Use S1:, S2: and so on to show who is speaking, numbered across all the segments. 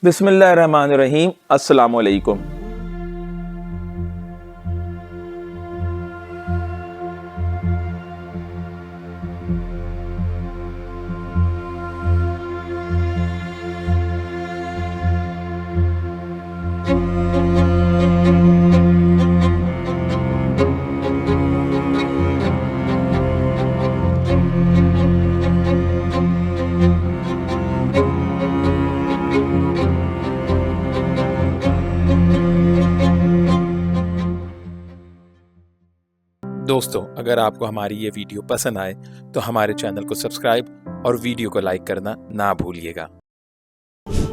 S1: बिस्मिल्लाहिर्रहमानिर्रहीम। अस्सलामु अलैकुम। दोस्तों, अगर आपको हमारी ये वीडियो पसंद आए तो हमारे चैनल को सब्सक्राइब और वीडियो को लाइक करना ना भूलिएगा।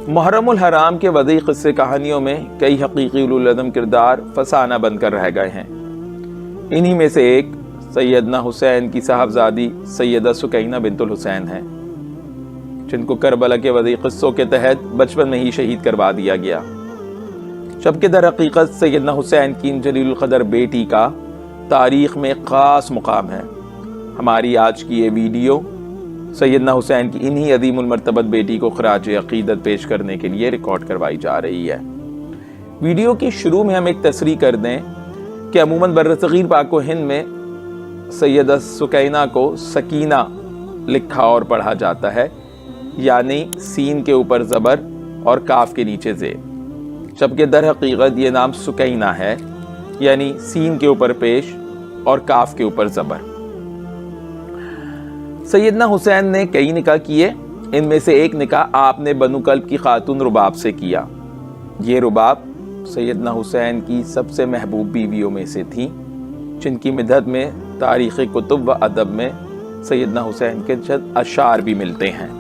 S1: मुहर्रमुल हराम के वदी क़िस्से कहानियों में कई हकीकी उलुल अज़्म किरदार फसाना बनकर रह गए हैं। इन्हीं में से एक सैयदना हुसैन की साहबजादी सैयदा सुकैना बिन्तुल हुसैन हैं, जिनको करबला के वदी क़िस्सों के तहत बचपन में ही शहीद करवा दिया गया। जबकि दर हकीकत सैयदना हुसैन की इन जलीलुल क़दर बेटी का तारीख़ में ख़ास मुकाम है। हमारी आज की ये वीडियो सैयदना हुसैन की इन्हीं अज़ीमुल मर्तबत बेटी को ख़राज अक़ीदत पेश करने के लिए रिकॉर्ड करवाई जा रही है। वीडियो की शुरू में हम एक तस्रीह कर दें कि अमूमन बर्र-ए-सग़ीर पाक व हिंद में सैयदा सुकैना को सकीना लिखा और पढ़ा जाता है, यानी सीन के ऊपर ज़बर और काफ के नीचे ज़ेर, जबकि दर हकीकत ये नाम सुकैना है, यानी सीन के ऊपर पेश और काफ के ऊपर ज़बर। सैयदना हुसैन ने कई निकाह किए। इनमें से एक निकाह आपने बनु कल्ब की खातून रुबाब से किया। ये रुबाब सैयदना हुसैन की सबसे महबूब बीवियों में से थी, जिनकी मिदहत में तारीख़ कुतुब व अदब में सैयदना हुसैन के चंद अशार भी मिलते हैं।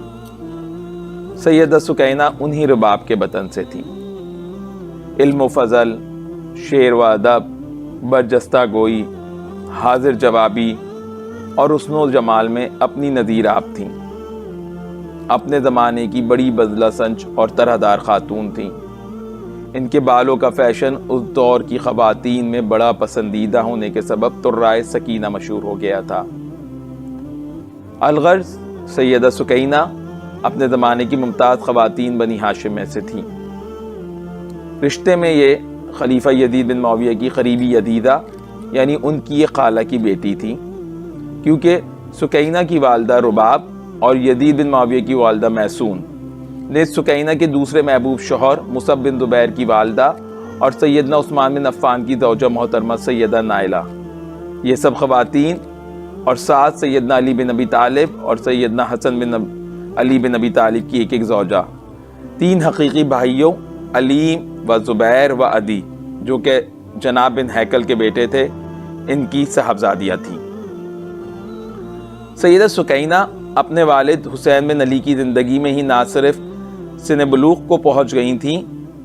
S1: सैयदा सुकैना उन्हीं रुबाब के बतन से थी। इल्म व फ़ज़ल, शेर व अदब, बरजस्ता गोई, हाजिर जवाबी और हुस्न जमाल में अपनी नज़ीर आप थीं। अपने ज़माने की बड़ी बज़ला संच और तरहदार खातून थीं। इनके बालों का फैशन उस दौर की ख़वातीन में बड़ा पसंदीदा होने के सबब तुर्राए सकीना मशहूर हो गया था। अलगर्ज़ सैयदा सुकैना अपने ज़माने की मुमताज़ ख़वातीन बनी हाशिम में से थीं। रिश्ते में ये खलीफा यजीद बिन मुआविया की करीबी यदीदा यानी उनकी ये खाला की बेटी थी, क्योंकि सुकैना की वालदा रुबाब और यजीद बिन मुआविया की वालदा मैसून ने सुकैना के दूसरे महबूब शौहर मुसब बिन ज़ुबैर की वालदा और सैयदना उस्मान बिन अफ़्फ़ान की ज़ौजा मोहतरमा सैयदा नाइला, ये सब ख़वातीन और साथ सैयदना अली बिन अबी तालिब और सैयदना हसन बिन अली बिन अबी तालिब की एक एक ज़ौजा, तीन हकीकी भाइयों अलीम व ज़ुबैर व अदी, जो कि जनाब बिन हैकल के बेटे थे, इनकी साहबजादियाँ थीं। सैयदा सुकैना अपने वालिद हुसैन बिन अली की ज़िंदगी में ही ना सिर्फ सिन बुलूग़ को पहुँच गई थीं,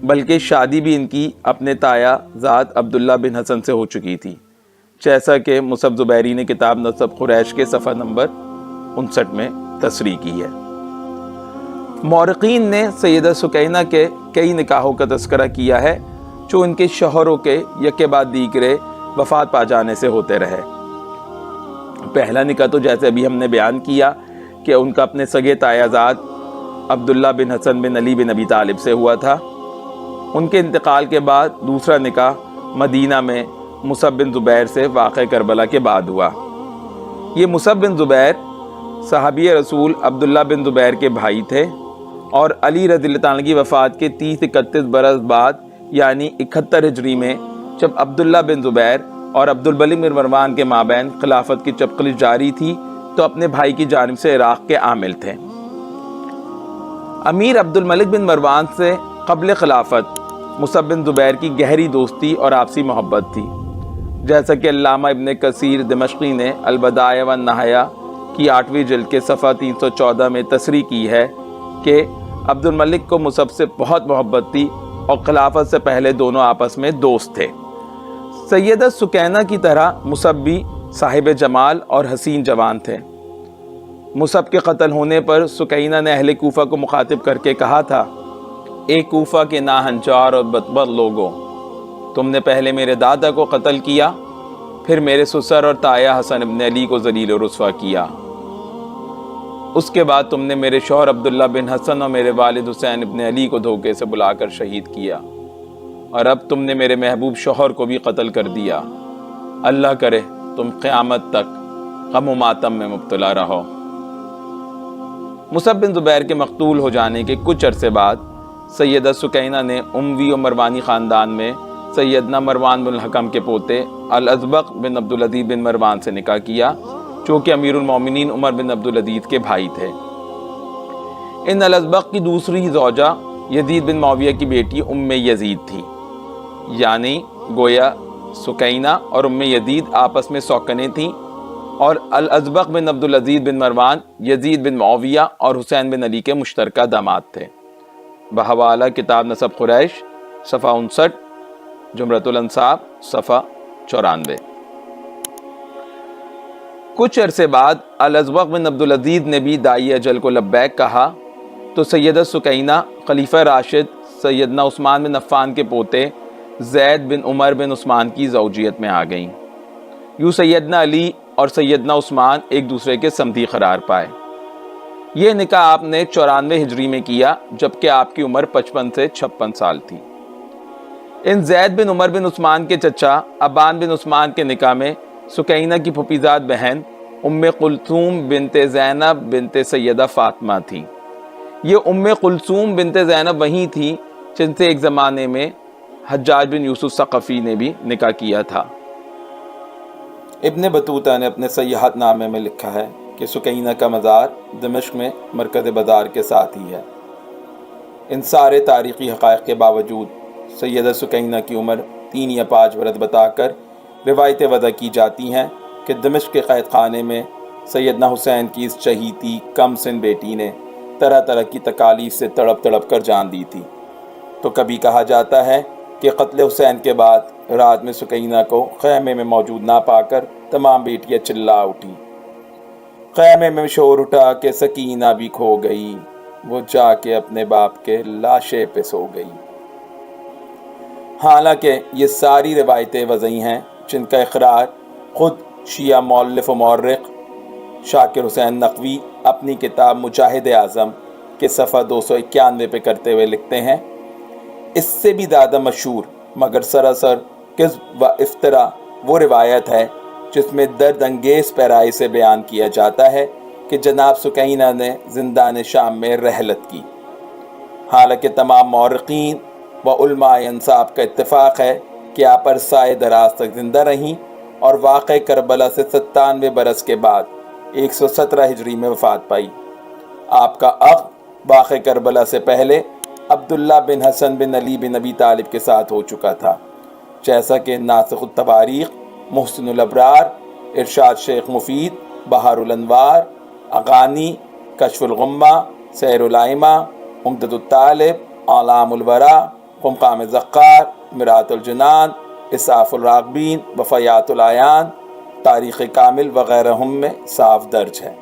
S1: बल्कि शादी भी इनकी अपने ताया ज़ाद अब्दुल्ला बिन हसन से हो चुकी थी, जैसा कि मुसब ज़ुबैरी ने किताब नसब कुरैश के सफ़ा नंबर 59 में तस्रीह की है। मौरक़ीन ने सैयदा सुकैना के कई निकाहों का तज़किरा किया है, जो इनके शौहरों के यके बाद दीगरे वफ़ात पा जाने से होते रहे। पहला निकाह तो जैसे अभी हमने बयान किया कि उनका अपने सगे तायाज़ाद अब्दुल्ला बिन हसन बिन अली बिन अबी तालिब से हुआ था। उनके इंतकाल के बाद दूसरा निकाह मदीना में मुसब बिन ज़ुबैर से वाक़े करबला के बाद हुआ। ये मुसब बिन ज़ुबैर सहाबी रसूल अब्दुल्ला बिन ज़ुबैर के भाई थे और अली रज़ियल्लाहु अन्हु की वफ़ात के 30-31 बरस बाद यानी 71 हिजरी में जब अब्दुल्ला बिन ज़ुबैर और अब्दुल मलिक बिन मरवान के माबैन खिलाफत की चपकलिश जारी थी, तो अपने भाई की जानिब से इराक़ के आमिल थे। अमीर अब्दुल मलिक बिन मरवान से क़ब्ल खिलाफत मुसब बिन ज़ुबैर की गहरी दोस्ती और आपसी मोहब्बत थी, जैसा कि अल्लामा इब्न कसीर दिमश्की ने अल-बदाया व नहाया की 8वीं जिल्द के सफ़ा 314 में तस्रीह की है कि अब्दुल मलिक को मुसब से बहुत मोहब्बत थी और खिलाफत से पहले दोनों आपस में दोस्त थे। सैयदा सुकैना की तरह मुसब भी साहिब जमाल और हसीन जवान थे। मुसब के कत्ल होने पर सुकैना ने अहले कूफा को मुखातिब करके कहा था, ए कूफा के नाहंचार और बदबर लोगों, तुमने पहले मेरे दादा को कत्ल किया, फिर मेरे ससुर और ताया हसन इब्न अली को जलील और रुस्वा किया। اس کے بعد تم نے میرے شوہر عبداللہ بن حسن اور میرے والد حسین ابن علی کو دھوکے سے بلا کر شہید کیا، اور اب تم نے میرے محبوب شوہر کو بھی قتل کر دیا۔ اللہ کرے تم قیامت تک غم و ماتم میں مبتلا رہو۔ مصعب بن زبیر کے مقتول ہو جانے کے کچھ عرصے بعد سیدہ سکینہ نے اموی و مروانی خاندان میں سیدنا مروان بن الحکم کے پوتے الازبق بن عبدالعزیز بن مروان سے نکاح کیا، جو کہ امیر المومنین عمر بن عبدالعزیز کے بھائی تھے۔ ان الازبق کی دوسری زوجہ یزید بن معاویہ کی بیٹی ام یزید تھی، یعنی گویا سکینہ اور ام یزید آپس میں سوکنے تھیں، اور الازبق بن عبدالعزیز بن مروان یزید بن معاویہ اور حسین بن علی کے مشترکہ داماد تھے۔ بحوالہ کتاب نسب قریش صفحہ 59، جمرۃ الانصاب صفحہ 94۔ کچھ عرصے بعد الازبق بن عبدالعزیز نے بھی داعی اجل کو لبیک کہا تو سیدہ سکینہ خلیفہ راشد سیدنا عثمان بن عفان کے پوتے زید بن عمر بن عثمان کی زوجیت میں آ گئیں۔ یوں سیدنا علی اور سیدنا عثمان ایک دوسرے کے سمدھی قرار پائے۔ یہ نکاح آپ نے 94 ہجری میں کیا، جبکہ آپ کی عمر 55 سے 56 سال تھی۔ ان زید بن عمر بن عثمان کے چچا ابان بن عثمان کے نکاح میں سکینہ کی پھوپھیزاد بہن ام کلثوم بنت زینب بنت سیدہ فاطمہ تھی۔ یہ ام کلثوم بنت زینب وہی تھی جن سے ایک زمانے میں حجاج بن یوسف ثقفی نے بھی نکاح کیا تھا۔ ابن بطوطہ نے اپنے سیاحت نامے میں لکھا ہے کہ سکینہ کا مزار دمشق میں مرکز بازار کے ساتھ ہی ہے۔ ان سارے تاریخی حقائق کے باوجود سیدہ سکینہ کی عمر 3 یا 5 برس بتا کر روایتیں وضع کی جاتی ہیں کہ دمشق کے قید خانے میں سیدنا حسین کی اس چہیتی کم سن بیٹی نے طرح طرح کی تکالیف سے تڑپ تڑپ کر جان دی تھی۔ تو کبھی کہا جاتا ہے کہ قتل حسین کے بعد رات میں سکینہ کو خیمے میں موجود نہ پا کر تمام بیٹیاں چلا اٹھی۔ خیمے میں شور اٹھا کہ سکینہ بھی کھو گئی، وہ جا کے اپنے باپ کے لاشے پہ سو گئی۔ حالانکہ یہ ساری روایتیں وضعی ہیں جن کا اقرار خود شیعہ مؤلف و مورخ شاکر حسین نقوی اپنی کتاب مجاہد اعظم کے صفحہ 291 پہ کرتے ہوئے لکھتے ہیں۔ اس سے بھی زیادہ مشہور مگر سراسر کذب و افترا وہ روایت ہے جس میں درد انگیز پیرائی سے بیان کیا جاتا ہے کہ جناب سکینہ نے زندان شام میں رحلت کی۔ حالانکہ تمام مورخین و علماء انصاف کا اتفاق ہے کہ آپ عرصۂ دراز تک زندہ رہیں اور واقع کربلا سے 97 برس کے بعد 117 ہجری میں وفات پائی۔ آپ کا عقد واقع کربلا سے پہلے عبداللہ بن حسن بن علی بن ابی طالب کے ساتھ ہو چکا تھا، جیسا کہ ناسخ التواریخ محسن الابرار، ارشاد شیخ مفید، بہار الانوار، اغانی، کشف الغمہ، سیر الائمہ، عمدۃ الطالب، اعلام الورا، قمقام زقار، مرات الجنان، اسعاف الراغبین، وفیات العیان، تاریخ کامل وغیرہ میں صاف درج ہے۔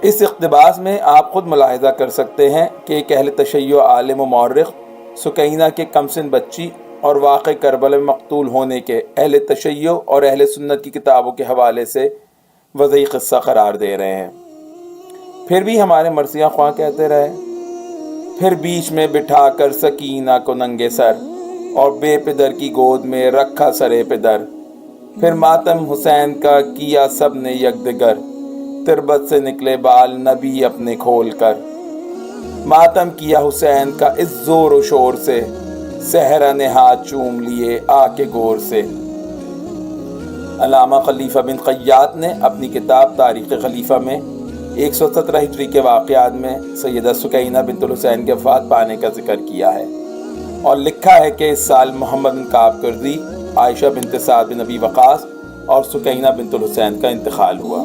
S1: اس اقتباس میں آپ خود ملاحظہ کر سکتے ہیں کہ ایک اہل تشیع عالم و مورخ سکینہ کے کمسن بچی اور واقع کربلا میں مقتول ہونے کے اہل تشیع اور اہل سنت کی کتابوں کے حوالے سے وضعی قصہ قرار دے رہے ہیں۔ پھر بھی ہمارے مرثیہ خواں کہتے رہے، پھر بیچ میں بٹھا کر سکینہ کو ننگے سر اور بے پدر کی گود میں رکھا سرے پدر، پھر ماتم حسین کا کیا سب نے یکدگر، تربت سے نکلے بال نبی اپنے کھول کر، ماتم کیا حسین کا اس زور و شور سے، صحرا نے ہاتھ چوم لیے آ کے گور سے۔ علامہ خلیفہ بن قیات نے اپنی کتاب تاریخ خلیفہ میں 117 ہجری کے واقعات میں سیدہ سکینہ بنت الحسین کے وفات پانے کا ذکر کیا ہے اور لکھا ہے کہ اس سال محمد بن کعب کرزی، عائشہ بنت سعد بن ابی وقاص اور سکینہ بنت الحسین کا انتقال ہوا۔